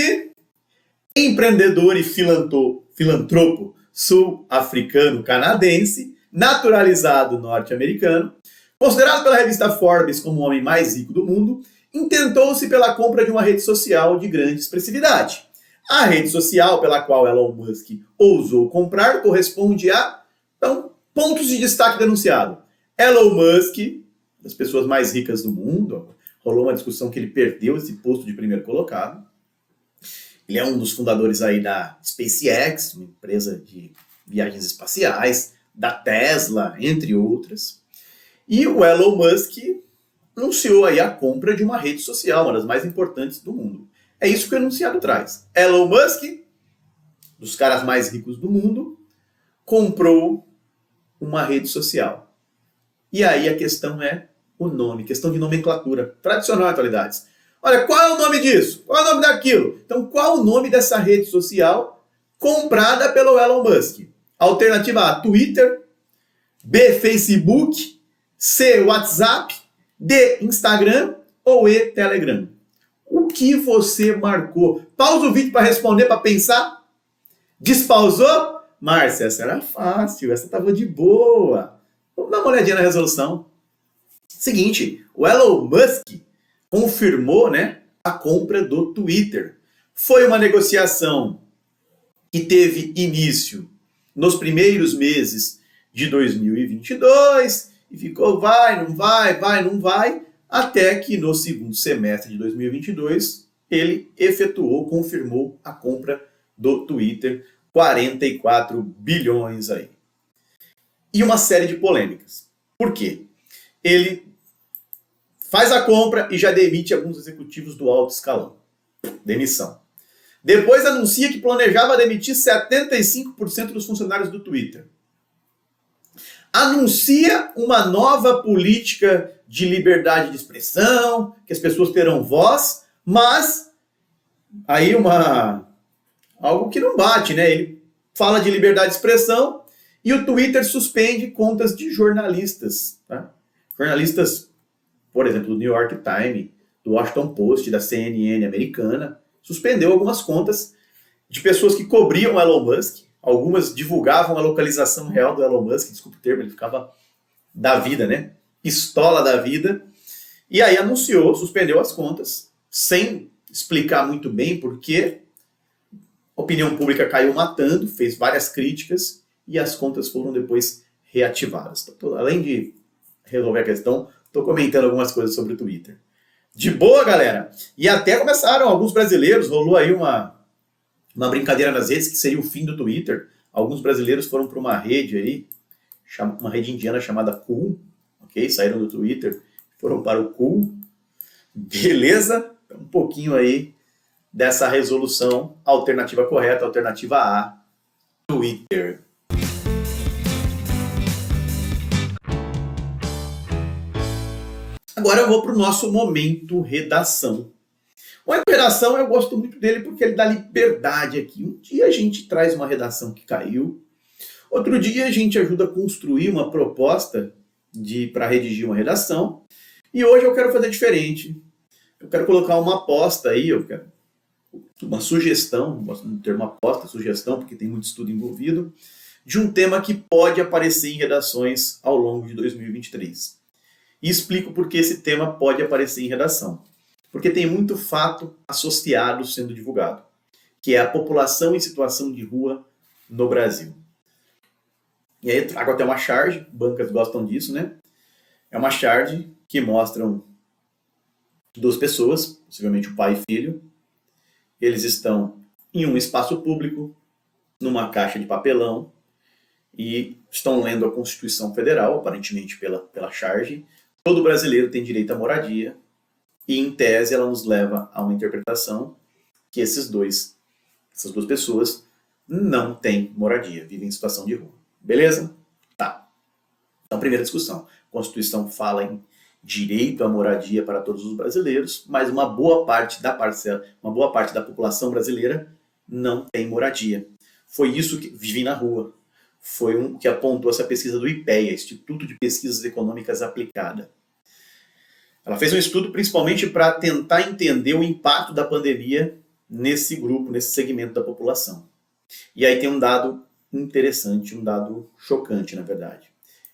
Speaker 1: empreendedor e filantropo sul-africano-canadense, naturalizado norte-americano, considerado pela revista Forbes como o homem mais rico do mundo, intentou-se pela compra de uma rede social de grande expressividade. A rede social pela qual Elon Musk ousou comprar corresponde a, então, pontos de destaque denunciado. Elon Musk, das pessoas mais ricas do mundo, rolou uma discussão que ele perdeu esse posto de primeiro colocado. Ele é um dos fundadores aí da SpaceX, uma empresa de viagens espaciais, da Tesla, entre outras. E o Elon Musk anunciou aí a compra de uma rede social, uma das mais importantes do mundo. É isso que o enunciado traz. Elon Musk, dos caras mais ricos do mundo, comprou uma rede social. E aí a questão é o nome, questão de nomenclatura, tradicional em atualidades. Olha, qual é o nome disso? Qual é o nome daquilo? Então, qual o nome dessa rede social comprada pelo Elon Musk? Alternativa A, Twitter. B, Facebook. C, WhatsApp. D, Instagram. Ou E, Telegram. O que você marcou? Pausa o vídeo para responder, para pensar. Despausou? Márcia, essa era fácil, essa estava de boa. Vamos dar uma olhadinha na resolução. Seguinte, o Elon Musk confirmou, né, a compra do Twitter. Foi uma negociação que teve início nos primeiros meses de 2022 e ficou vai, não vai, até que no segundo semestre de 2022 ele efetuou, confirmou a compra do Twitter, 44 bilhões aí. E uma série de polêmicas. Por quê? Ele faz a compra e já demite alguns executivos do alto escalão. Demissão. Depois anuncia que planejava demitir 75% dos funcionários do Twitter. Anuncia uma nova política de liberdade de expressão, que as pessoas terão voz, mas aí algo que não bate, né? Ele fala de liberdade de expressão e o Twitter suspende contas de jornalistas. Tá? Jornalistas, por exemplo, do New York Times, do Washington Post, da CNN americana, suspendeu algumas contas de pessoas que cobriam o Elon Musk. Algumas divulgavam a localização real do Elon Musk, desculpa o termo, ele ficava da vida, né? Pistola da vida. E aí anunciou, suspendeu as contas, sem explicar muito bem porque a opinião pública caiu matando, fez várias críticas e as contas foram depois reativadas. Então, além de resolver a questão, estou comentando algumas coisas sobre o Twitter. De boa, galera? E até começaram alguns brasileiros, rolou aí uma brincadeira nas redes que seria o fim do Twitter. Alguns brasileiros foram para uma rede aí, uma rede indiana chamada Cool, ok? Saíram do Twitter, foram para o Cool. Beleza? Um pouquinho aí dessa resolução, alternativa correta, alternativa A, Twitter. Agora eu vou para o nosso momento redação. O momento redação eu gosto muito dele porque ele dá liberdade aqui. Um dia a gente traz uma redação que caiu, outro dia a gente ajuda a construir uma proposta para redigir uma redação, e hoje eu quero fazer diferente. Eu quero colocar uma aposta aí, eu quero uma sugestão, não gosto de ter uma aposta, sugestão, porque tem muito estudo envolvido, de um tema que pode aparecer em redações ao longo de 2023. E explico por que esse tema pode aparecer em redação. Porque tem muito fato associado sendo divulgado, que é a população em situação de rua no Brasil. E aí eu trago até uma charge, bancas gostam disso, né? É uma charge que mostram duas pessoas, possivelmente o pai e filho. Eles estão em um espaço público, numa caixa de papelão, e estão lendo a Constituição Federal, aparentemente pela charge. Todo brasileiro tem direito à moradia, e em tese ela nos leva a uma interpretação que essas duas pessoas não têm moradia, vivem em situação de rua. Beleza? Tá. Então, primeira discussão. A Constituição fala em direito à moradia para todos os brasileiros, mas uma boa parte da população brasileira não tem moradia. Foi isso que vive na rua. Foi um que apontou essa pesquisa do IPEA, Instituto de Pesquisas Econômicas Aplicada. Ela fez um estudo principalmente para tentar entender o impacto da pandemia nesse grupo, nesse segmento da população. E aí tem um dado interessante, um dado chocante, na verdade.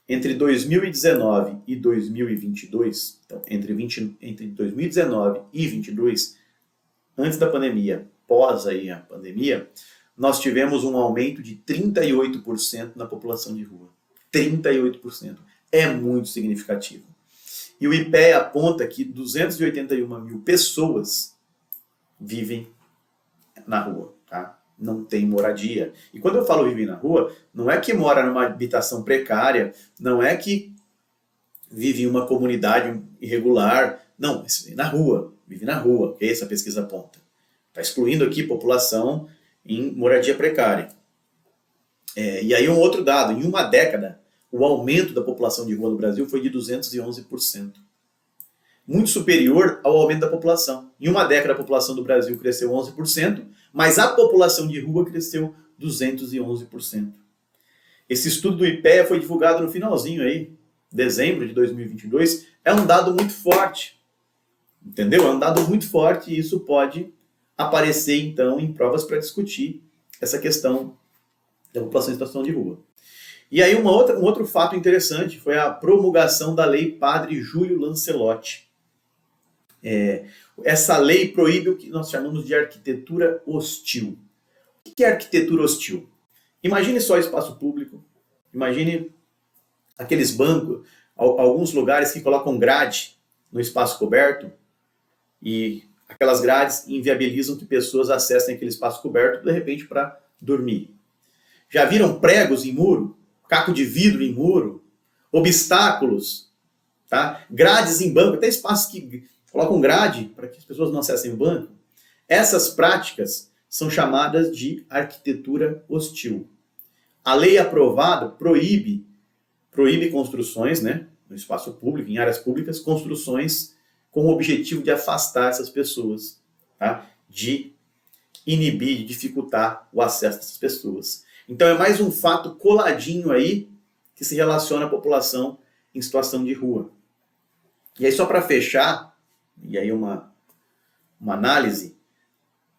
Speaker 1: Entre 2019 e 2022, então entre 2019 e 2022, antes da pandemia, pós aí a pandemia, nós tivemos um aumento de 38% na população de rua. 38%. É muito significativo. E o IPEA aponta que 281 mil pessoas vivem na rua, tá? Não tem moradia. E quando eu falo vivem na rua, não é que mora numa habitação precária, não é que vive em uma comunidade irregular. Não, na rua, vive na rua, que essa pesquisa aponta. Está excluindo aqui população em moradia precária. E aí um outro dado, em uma década, o aumento da população de rua no Brasil foi de 211%. Muito superior ao aumento da população. Em uma década a população do Brasil cresceu 11%, mas a população de rua cresceu 211%. Esse estudo do IPEA foi divulgado no finalzinho aí, dezembro de 2022, é um dado muito forte. Entendeu? É um dado muito forte e isso pode aparecer, então, em provas para discutir essa questão da população em situação de rua. E aí um outro fato interessante foi a promulgação da Lei Padre Júlio Lancelotti. Essa lei proíbe o que nós chamamos de arquitetura hostil. O que é arquitetura hostil? Imagine só espaço público, imagine aqueles bancos, alguns lugares que colocam grade no espaço coberto e aquelas grades inviabilizam que pessoas acessem aquele espaço coberto, de repente, para dormir. Já viram pregos em muro? Caco de vidro em muro? Obstáculos? Tá? Grades em banco, até espaços que colocam grade para que as pessoas não acessem o banco. Essas práticas são chamadas de arquitetura hostil. A lei aprovada proíbe construções, né, no espaço público, em áreas públicas, construções com o objetivo de afastar essas pessoas, tá? De inibir, de dificultar o acesso dessas pessoas. Então é mais um fato coladinho aí que se relaciona à população em situação de rua. E aí só para fechar, e aí uma análise,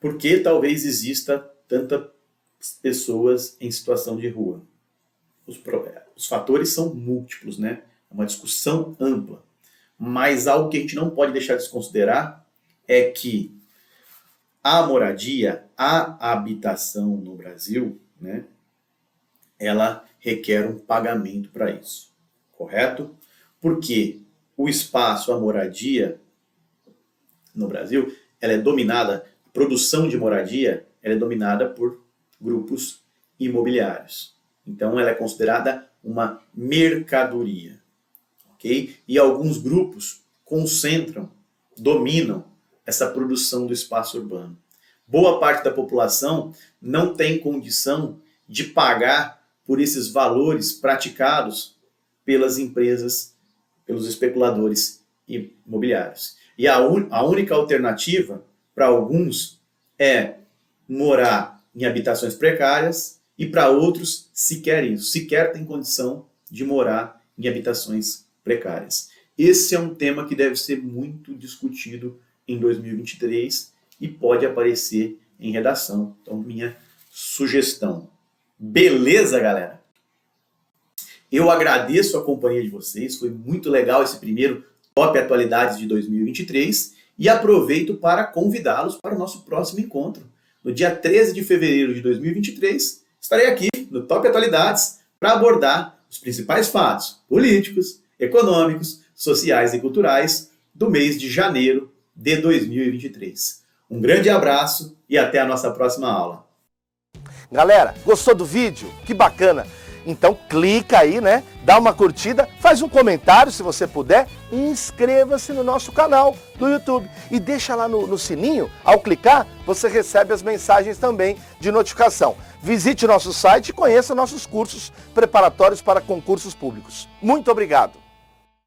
Speaker 1: por que talvez exista tantas pessoas em situação de rua? Os fatores são múltiplos, né? É uma discussão ampla. Mas algo que a gente não pode deixar de desconsiderar é que a moradia, a habitação no Brasil, né, ela requer um pagamento para isso, correto? Porque o espaço, a moradia no Brasil, ela é dominada, a produção de moradia, ela é dominada por grupos imobiliários. Então ela é considerada uma mercadoria. Okay? E alguns grupos concentram, dominam essa produção do espaço urbano. Boa parte da população não tem condição de pagar por esses valores praticados pelas empresas, pelos especuladores imobiliários. E a única alternativa para alguns é morar em habitações precárias e para outros sequer isso, sequer tem condição de morar em habitações precárias. Esse é um tema que deve ser muito discutido em 2023 e pode aparecer em redação. Então, minha sugestão. Beleza, galera? Eu agradeço a companhia de vocês, foi muito legal esse primeiro Top Atualidades de 2023 e aproveito para convidá-los para o nosso próximo encontro. No dia 13 de fevereiro de 2023, estarei aqui no Top Atualidades para abordar os principais fatos políticos, econômicos, sociais e culturais do mês de janeiro de 2023. Um grande abraço e até a nossa próxima aula.
Speaker 2: Galera, gostou do vídeo? Que bacana! Então clica aí, né? Dá uma curtida, faz um comentário se você puder e inscreva-se no nosso canal do YouTube. E deixa lá no sininho, ao clicar, você recebe as mensagens também de notificação. Visite nosso site e conheça nossos cursos preparatórios para concursos públicos. Muito obrigado!